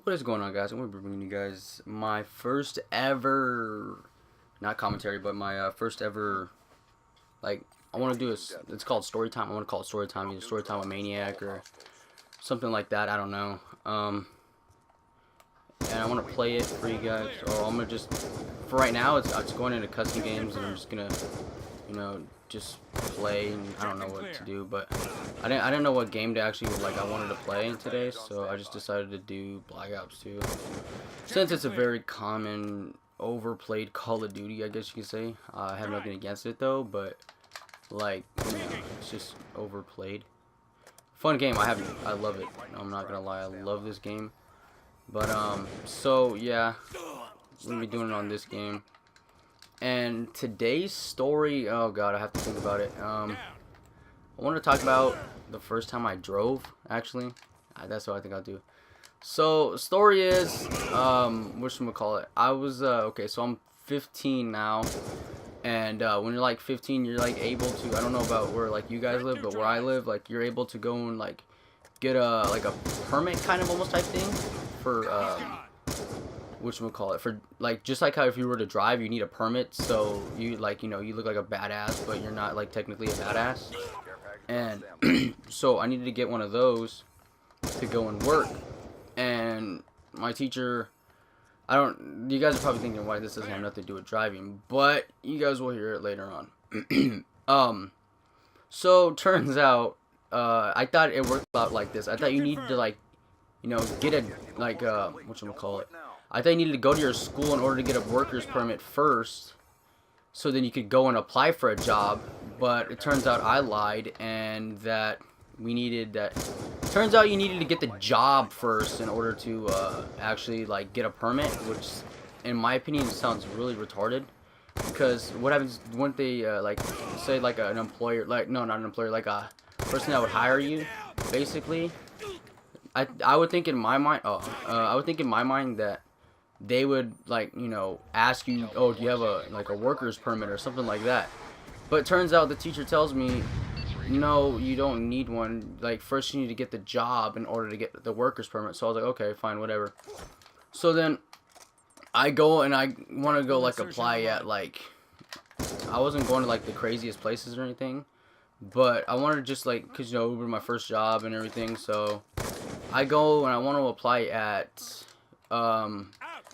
What is going on, guys? I'm going to be bringing you guys my first ever, not commentary, but my first ever, like, I want to do is, it's called story time. I want to call it story time, either story time with Maniac or something like that. I don't know. And I want to play it for you guys, or I'm going to just, for right now, it's going into custom games, and I'm just going to, just play, and I don't know what to do, but I didn't know what game to actually, I wanted to play today, so I just decided to do Black Ops 2. Since it's a very common, overplayed Call of Duty, I guess you could say. I have nothing against it, though, but, it's just overplayed. Fun game, I love it. I'm not gonna lie, I love this game. But, so, yeah, we're gonna be doing it on this game. And today's story, oh god, I have to think about it. I want to talk about the first time I drove, actually. That's what I think I'll do. So, story is, whatchamacallit, I was, okay, so I'm 15 now. And, when you're, 15, you're, able to, I don't know about where, you guys live, but where I live, you're able to go and, get a permit kind of almost type thing for, whatchamacallit, for just like how if you were to drive you need a permit, so you you look like a badass but you're not technically a badass. And so I needed to get one of those to go and work, and my teacher, you guys are probably thinking why this doesn't have nothing to do with driving, but you guys will hear it later on. So turns out I thought it worked out like this. I thought you needed to get a whatchamacallit, I thought you needed to go to your school in order to get a worker's permit first, so then you could go and apply for a job. But it turns out I lied, and that turns out you needed to get the job first in order to actually get a permit, which in my opinion sounds really retarded. Because what happens when they say an employer, no, not an employer, a person that would hire you, basically. I would think in my mind, I would think in my mind that they would ask you, oh, do you have a worker's permit or something like that. But it turns out the teacher tells me, no, you don't need one. First you need to get the job in order to get the worker's permit. So I was like, okay, fine, whatever. So then I go and I want to go apply at I wasn't going to the craziest places or anything, but I wanted to just because it would be my first job and everything. So I go and I want to apply at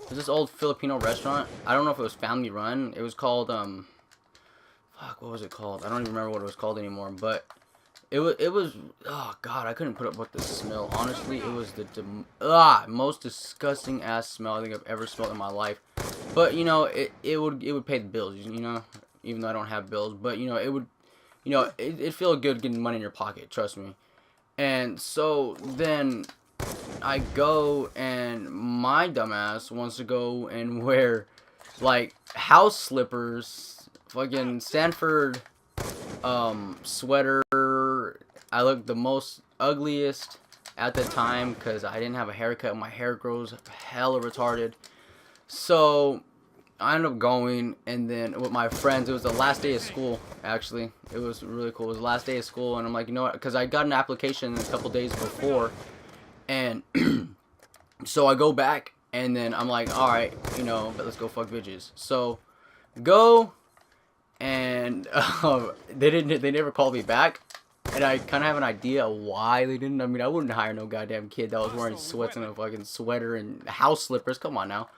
there's this old Filipino restaurant. I don't know if it was family run. It was called fuck, what was it called? I don't even remember what it was called anymore. But it was oh god, I couldn't put up with the smell. Honestly, it was the most disgusting ass smell I think I've ever smelled in my life. But it would pay the bills. Even though I don't have bills. But it would it'd feel good getting money in your pocket. Trust me. And so then I go, and my dumbass wants to go and wear house slippers, fucking Stanford sweater. I look the most ugliest at the time because I didn't have a haircut and my hair grows hella retarded. So I ended up going, and then with my friends, it was the last day of school, actually. It was really cool. It was the last day of school, and I'm like, you know what, because I got an application a couple days before, and so I go back, and then I'm like, alright, but let's go fuck bitches. So, go, and they never called me back, and I kind of have an idea why they didn't. I mean, I wouldn't hire no goddamn kid that was wearing sweats and a fucking sweater and house slippers. Come on now.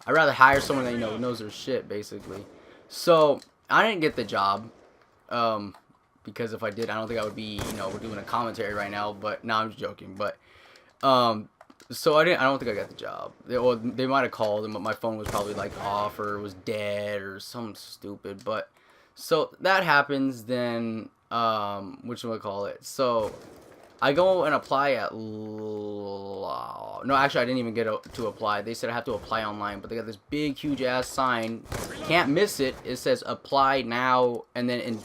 I'd rather hire someone that knows their shit, basically. So I didn't get the job, because if I did, I don't think I would be we're doing a commentary right now. But no, I'm just joking. But so I don't think I got the job. They might have called, but my phone was probably off or was dead or something stupid. But so that happens. Then whatchamacallit, so I go and apply at no, actually I didn't even get to apply. They said I have to apply online, but they got this big huge ass sign, can't miss it. It says apply now, and then in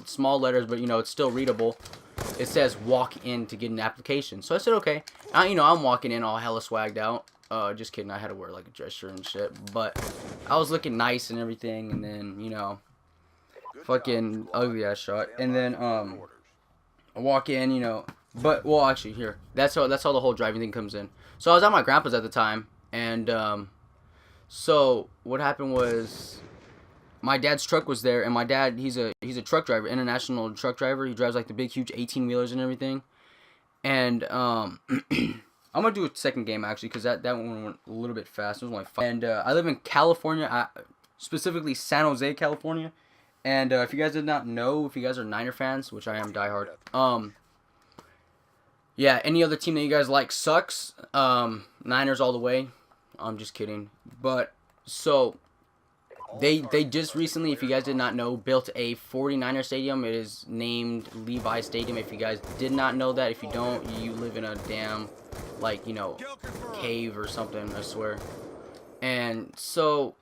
small letters, but it's still readable, it says walk in to get an application. So I said okay. I'm walking in all hella swagged out. Just kidding, I had to wear a dress shirt and shit, but I was looking nice and everything. And then fucking ugly ass shot. And then I walk in, but well, actually, here, that's how the whole driving thing comes in. So I was at my grandpa's at the time, and so what happened was my dad's truck was there, and my dad, he's a truck driver, international truck driver. He drives like the big, huge 18-wheelers and everything. And I'm gonna do a second game actually, because that one went a little bit fast. It was only 5. And I live in California, specifically San Jose, California. And if you guys did not know, if you guys are Niner fans, which I am diehard, yeah, any other team that you guys like sucks. Niners all the way. I'm just kidding. But so they just recently, if you guys did not know, built a 49er stadium. It is named Levi Stadium. If you guys did not know that, if you don't, you live in a damn, like, you know, cave or something, I swear. And so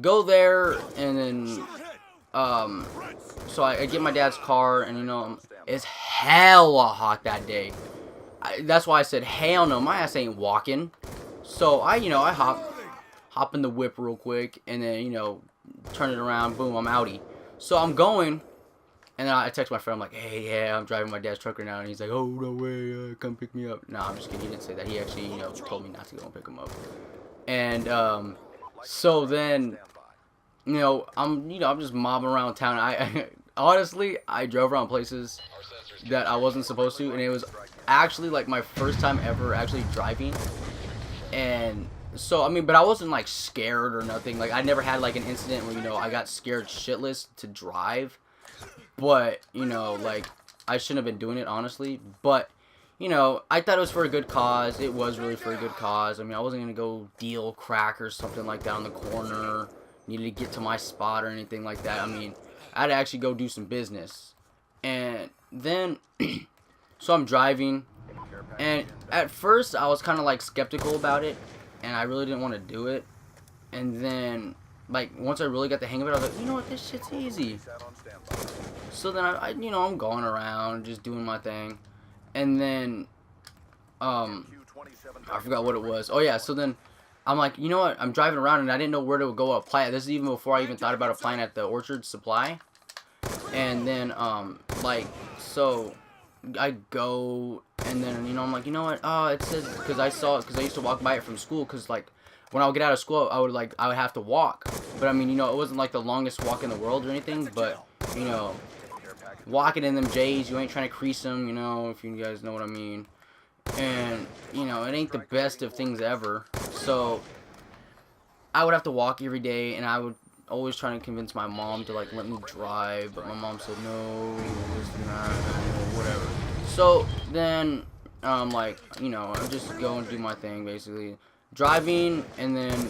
go there, and then so I get my dad's car, and you know, it's hella hot that day. That's why I said hell no, my ass ain't walking. So I hop in the whip real quick, and then, you know, turn it around, boom, I'm outie. So I'm going, and then I text my friend, I'm like, hey, yeah, I'm driving my dad's truck right now, and he's like, oh, no way, come pick me up. No, I'm just kidding, he didn't say that. He actually, you know, told me not to go and pick him up. And so then, you know, I'm just mobbing around town. I honestly, I drove around places that I wasn't supposed to, and it was actually like my first time ever actually driving. And so, I mean, but I wasn't like scared or nothing. Like, I never had like an incident where, you know, I got scared shitless to drive. But, you know, like, I shouldn't have been doing it, honestly. But, you know, I thought it was for a good cause. It was really for a good cause. I mean, I wasn't going to go deal crack or something like that on the corner. Needed to get to my spot or anything like that. I mean, I had to actually go do some business. And then, so I'm driving. And at first, I was kind of like skeptical about it. And I really didn't want to do it. And then, like, once I really got the hang of it, I was like, you know what, this shit's easy. So then I you know, I'm going around, just doing my thing. And then, I forgot what it was. Oh yeah, so then I'm like, you know what, I'm driving around and I didn't know where to go apply. This is even before I even thought about applying at the Orchard Supply. And then, like, so I go, and then, you know, I'm like, you know what, it says, because I saw it, because I used to walk by it from school, because, like, when I would get out of school, I would have to walk. But I mean, you know, it wasn't like the longest walk in the world or anything, but, you know, walking in them J's, you ain't trying to crease them, you know, if you guys know what I mean. And, you know, it ain't the best of things ever. So I would have to walk every day, and I would always try to convince my mom to, like, let me drive, but my mom said no, this and that, whatever. So then like, you know, I just go and do my thing, basically driving. And then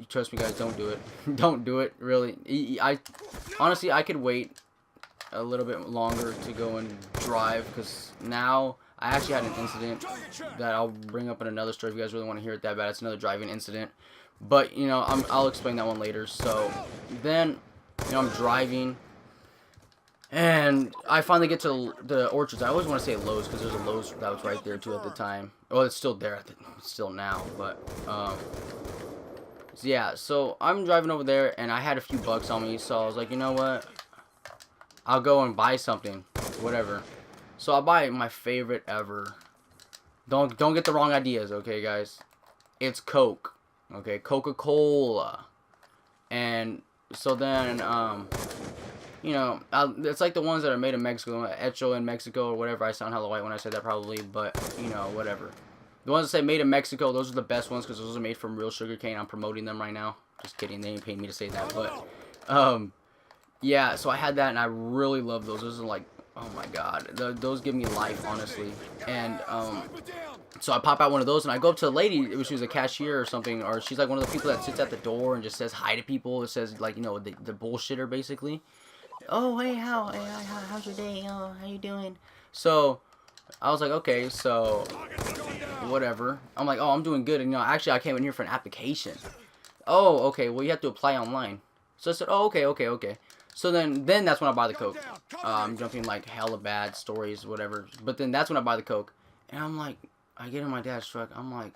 trust me guys, don't do it. Don't do it, really. Honestly, I could wait a little bit longer to go and drive, because now I actually had an incident that I'll bring up in another story if you guys really want to hear it that bad. It's another driving incident, but, you know, I'll explain that one later. So then, you know, I'm driving, and I finally get to the Orchards. I always want to say Lowe's, because there's a Lowe's that was right there too at the time. Well, it's still there, it's still now, but so yeah, so I'm driving over there, and I had a few bucks on me, so I was like, you know what, I'll go and buy something, whatever. So I buy my favorite ever. Don't get the wrong ideas, okay, guys? It's Coke, okay, Coca-Cola. And so then, you know, it's like the ones that are made in Mexico, Hecho in Mexico or whatever. I sound hella white when I say that probably, but, you know, whatever. The ones that say made in Mexico, those are the best ones, because those are made from real sugar cane. I'm promoting them right now. Just kidding, they ain't paying me to say that, but, yeah, so I had that, and I really love those. Those are like, oh my god, those give me life, honestly. And, so I pop out one of those, and I go up to the lady, she was a cashier or something, or she's like one of the people that sits at the door and just says hi to people. It says, like, you know, the bullshitter, basically. Oh, hey, how's your day? Oh, how you doing? So I was like, okay, so whatever. I'm like, oh, I'm doing good. And, you know, actually, I came in here for an application. Oh, okay, well, you have to apply online. So I said, oh, okay. So then that's when I buy the Coke. I'm jumping, like, hella bad stories, whatever. But then that's when I buy the Coke. And I'm like, I get in my dad's truck. I'm like,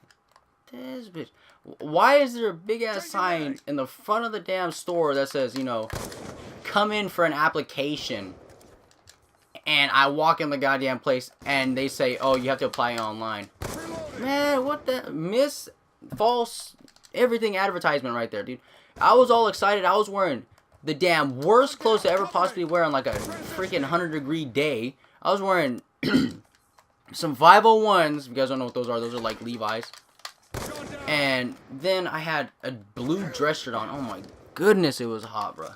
this bitch. Why is there a big-ass sign in the front of the damn store that says, you know, come in for an application? And I walk in the goddamn place, and they say, oh, you have to apply online. Man, what the false everything advertisement right there, dude. I was all excited. I was wearing the damn worst clothes to ever possibly wear on like a freaking 100-degree day. I was wearing some 501s. If you guys don't know what those are like Levi's. And then I had a blue dress shirt on. Oh my goodness, it was hot, bro.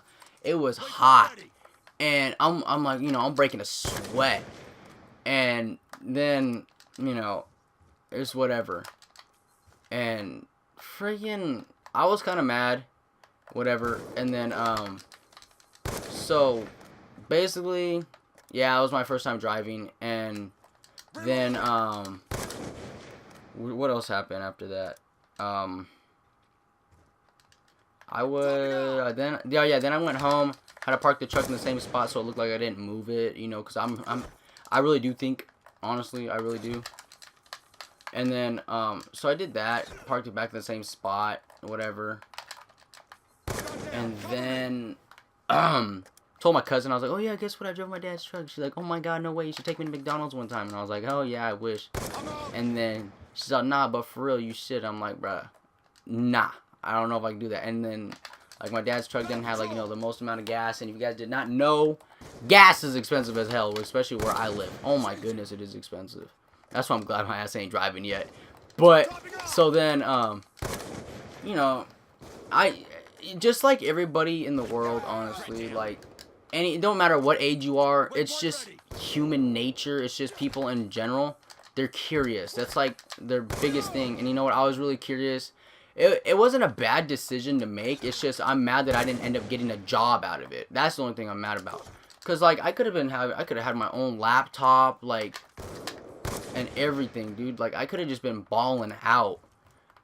It was hot. And I'm like, you know, I'm breaking a sweat. And then, you know, it's whatever. And friggin', I was kind of mad. Whatever. And then, so basically, yeah, it was my first time driving. And then, what else happened after that? Then I went home, had to park the truck in the same spot so it looked like I didn't move it, you know, because I really do think, honestly, I really do. And then, so I did that, parked it back in the same spot, whatever. And then, told my cousin, I was like, oh yeah, guess what, I drove my dad's truck. She's like, oh my god, no way, you should take me to McDonald's one time. And I was like, oh yeah, I wish. And then she's like, nah, but for real, you should. I'm like, bruh, nah, I don't know if I can do that. And then, like, my dad's truck didn't have, like, you know, the most amount of gas. And if you guys did not know, gas is expensive as hell, especially where I live. Oh my goodness, it is expensive. That's why I'm glad my ass ain't driving yet. But, so then, you know, just like everybody in the world, honestly, like, it don't matter what age you are, it's just human nature, it's just people in general, they're curious. That's like their biggest thing. And you know what, I was really curious. It wasn't a bad decision to make, it's just I'm mad that I didn't end up getting a job out of it. That's the only thing I'm mad about. Because, like, I could have had my own laptop, like, and everything, dude. Like, I could have just been balling out.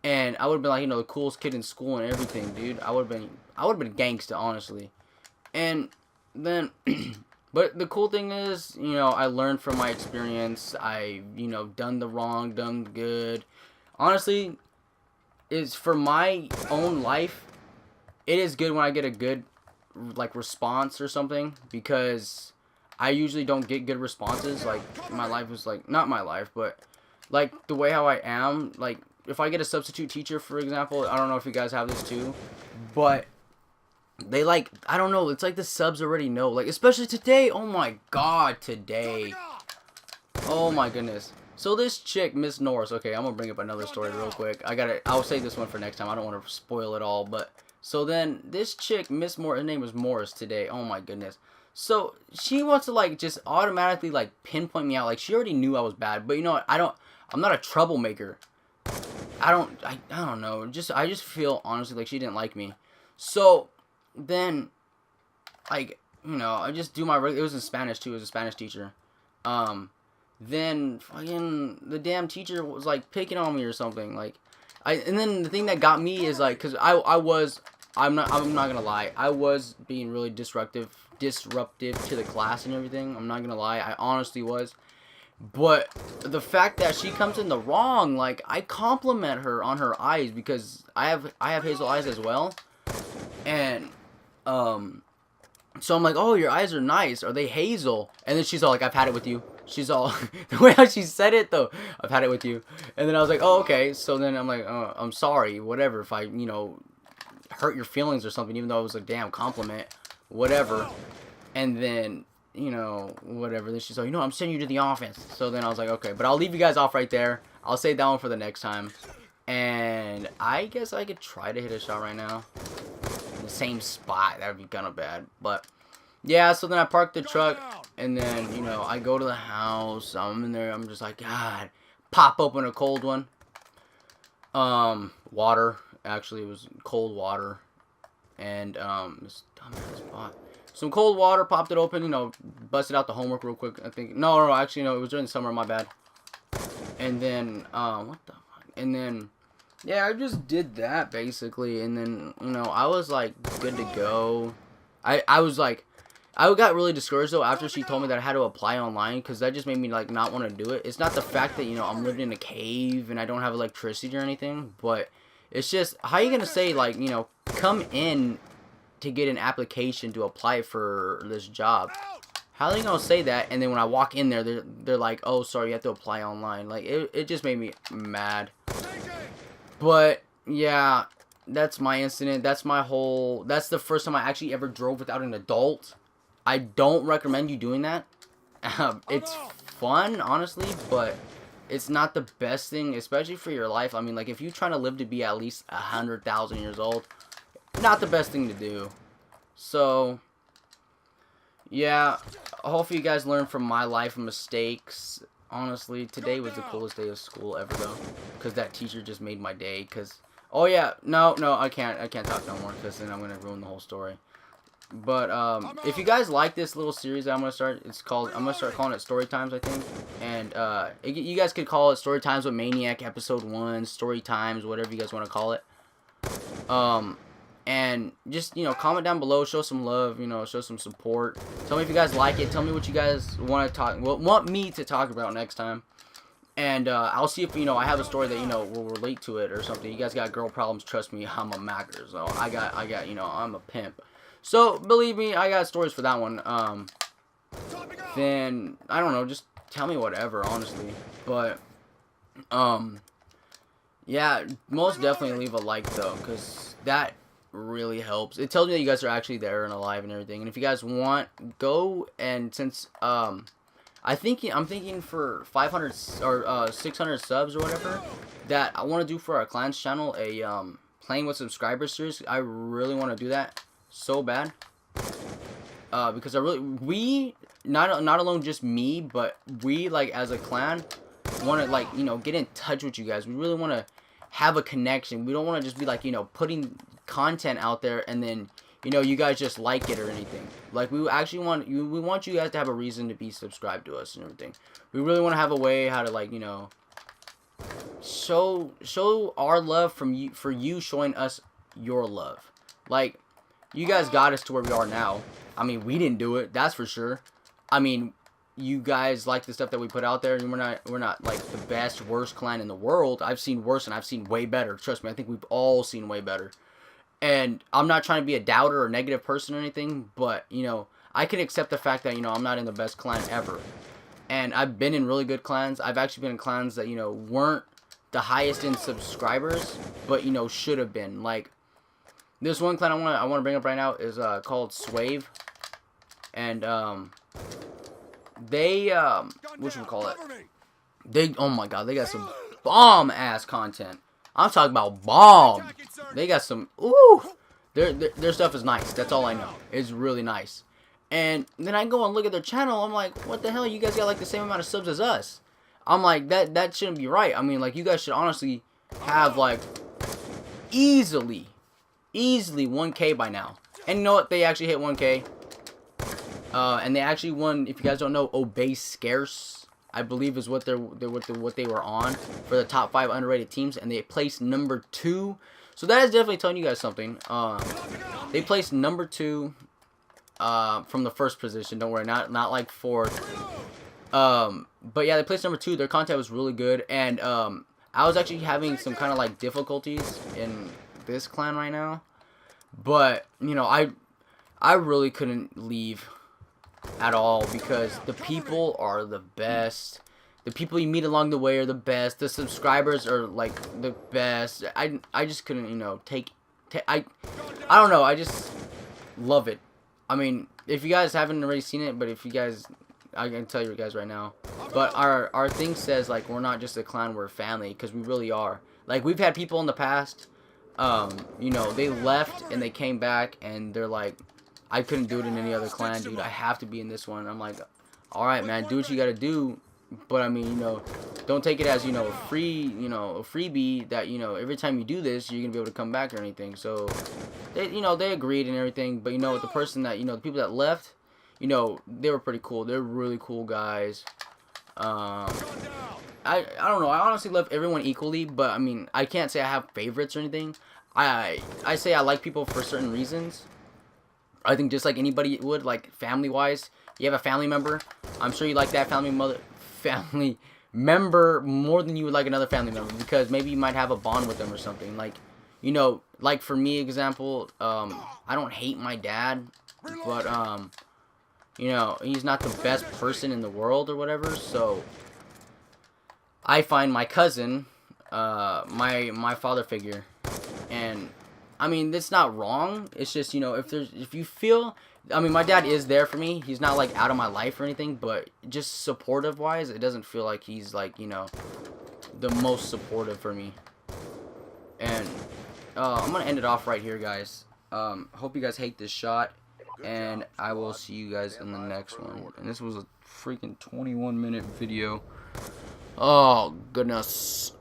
And I would have been, like, you know, the coolest kid in school and everything, dude. I would have been gangsta, honestly. And then, but the cool thing is, you know, I learned from my experience. I, you know, done the wrong, done good. Honestly, is for my own life, it is good when I get a good, like, response or something. Because I usually don't get good responses. Like, my life was, like, not my life, but, like, the way how I am, like, if I get a substitute teacher, for example, I don't know if you guys have this too, but they, like, I don't know, it's like the subs already know, like, especially today. Oh my god, today, oh my goodness. So this chick, Miss Norris, okay, I'm gonna bring up another story real quick. I'll save this one for next time. I don't want to spoil it all, but so then this chick, Miss Morris, her name was Morris today. Oh my goodness. So she wants to, like, just automatically, like, pinpoint me out. Like, she already knew I was bad, but you know what? I'm not a troublemaker. I don't know. I just feel, honestly, like she didn't like me. So then, like, you know, I just do it was in Spanish too. It was a Spanish teacher. Then fucking the damn teacher was, like, picking on me or something. Like, and then the thing that got me is, like, cause I'm not gonna lie, I was being really disruptive to the class and everything. I'm not gonna lie, I honestly was. But the fact that she comes in the wrong, like, I compliment her on her eyes because I have hazel eyes as well. And so I'm like, oh, your eyes are nice. Are they hazel? And then she's all like, I've had it with you. She's all, the way how she said it though, I've had it with you. And then I was like, oh, okay. So then I'm like, oh, I'm sorry, whatever, if I, you know, hurt your feelings or something, even though it was a damn compliment, whatever. And then, you know, whatever. Then she's like, you know, I'm sending you to the office. So then I was like, okay, but I'll leave you guys off right there. I'll save that one for the next time. And I guess I could try to hit a shot right now. In the same spot. That would be kind of bad. But, yeah, so then I parked the truck. And then, you know, I go to the house. I'm in there. I'm just like, God. Pop open a cold one. Water. Actually, it was cold water. And, this dumbass spot. Some cold water, popped it open, you know, busted out the homework real quick, I think. No, actually, no, it was during the summer, my bad. And then, what the fuck? And then, yeah, I just did that, basically. And then, you know, I was, like, good to go. I was, like, I got really discouraged, though, after she told me that I had to apply online, because that just made me, like, not want to do it. It's not the fact that, you know, I'm living in a cave and I don't have electricity or anything, but it's just, how are you going to say, like, you know, come in to get an application to apply for this job? how are they gonna say that? And then when I walk in there, they're like, oh, sorry, you have to apply online. Like, it just made me mad. But yeah, that's my incident. That's the first time I actually ever drove without an adult. I don't recommend you doing that. It's fun, honestly, but it's not the best thing, especially for your life. I mean, like, if you're trying to live to be at least 100,000 years old, not the best thing to do. So, yeah, hopefully you guys learn from my life and mistakes. Honestly, today was the coolest day of school ever, though, because that teacher just made my day. Because, oh yeah, no, I can't talk no more, because then I'm gonna ruin the whole story. But if you guys like this little series that I'm gonna start, I'm gonna start calling it Story Times, I think. And you guys could call it Story Times with Maniac Episode 1, Story Times, whatever you guys want to call it. And just, comment down below, show some love, show some support. Tell me if you guys like it. Tell me what you guys want me to talk about next time. And I'll see if, I have a story that, will relate to it or something. You guys got girl problems, trust me, I'm a macker. So I got, I'm a pimp. So, believe me, I got stories for that one. Then, I don't know, just tell me whatever, honestly. But, yeah, most definitely leave a like, though, because that really helps. It tells me that you guys are actually there and alive and everything. And if you guys want, go and since, I'm thinking for 500 or 600 subs or whatever, that I want to do for our clans channel a, playing with subscribers series. I really want to do that so bad. Because we, not alone just me, but we, like, as a clan, want to, like, get in touch with you guys. We really want to have a connection. We don't want to just be, like, putting content out there and then, you guys just like it or anything. Like, we actually want you guys to have a reason to be subscribed to us and everything. We really want to have a way how to, like, show our love for you showing us your love. Like, you guys got us to where we are now. I mean, we didn't do it, that's for sure. I mean, you guys like the stuff that we put out there, and we're not like the best, worst clan in the world. I've seen worse and I've seen way better. Trust me, I think we've all seen way better. And I'm not trying to be a doubter or negative person or anything, but, I can accept the fact that, I'm not in the best clan ever. And I've been in really good clans. I've actually been in clans that, weren't the highest in subscribers, but, should have been. Like, this one clan I want to bring up right now is called Swave. And, they, whatchamacallit? Oh my god, they got some bomb-ass content. I'm talking about bomb. They got some, ooh. Their stuff is nice. That's all I know. It's really nice. And then I go and look at their channel. I'm like, what the hell? You guys got like the same amount of subs as us. I'm like, that shouldn't be right. I mean, like, you guys should honestly have, like, easily 1K by now. And you know what? They actually hit 1K. And they actually won, if you guys don't know, Obey Scarce, I believe is what they were on for the top 5 underrated teams, and they placed number 2. So that is definitely telling you guys something. They placed number 2 from the first position. Don't worry, not like 4th. But yeah, they placed number 2. Their content was really good, and I was actually having some kind of like difficulties in this clan right now. But I really couldn't leave at all, because the people are the best. The people you meet along the way are the best. The subscribers are like the best. I just couldn't, I don't know. I just love it. I mean, if you guys haven't already seen it, but if you guys, I can tell you guys right now. But our thing says, like, we're not just a clan, we're a family, because we really are. Like, we've had people in the past, they left and they came back and they're like, I couldn't do it in any other clan, dude. I have to be in this one. I'm like, all right, man, do what you gotta do. But I mean, don't take it as, a freebie that, every time you do this, you're gonna be able to come back or anything. So they, they agreed and everything. But the person that, the people that left, they were pretty cool. They're really cool guys. I don't know. I honestly love everyone equally, but I mean, I can't say I have favorites or anything. I say I like people for certain reasons. I think just like anybody would, like family-wise, you have a family member. I'm sure you like that family member more than you would like another family member, because maybe you might have a bond with them or something. Like, like for me, example, I don't hate my dad, but you know, he's not the best person in the world or whatever. So I find my cousin, my father figure, and I mean, that's not wrong. It's just, you know, if you feel, I mean, my dad is there for me. He's not like out of my life or anything, but just supportive wise, it doesn't feel like he's like, you know, the most supportive for me. And I'm gonna end it off right here, guys. Hope you guys hate this shot, and I will see you guys in the next one. And this was a freaking 21-minute video. Oh goodness.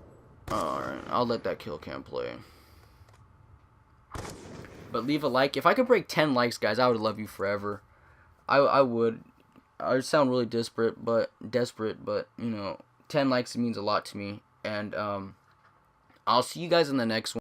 Alright, I'll let that kill cam play. But leave a like. If I could break 10 likes, guys, I would love you forever. I would. I would sound really desperate, but you know, 10 likes means a lot to me. And I'll see you guys in the next one.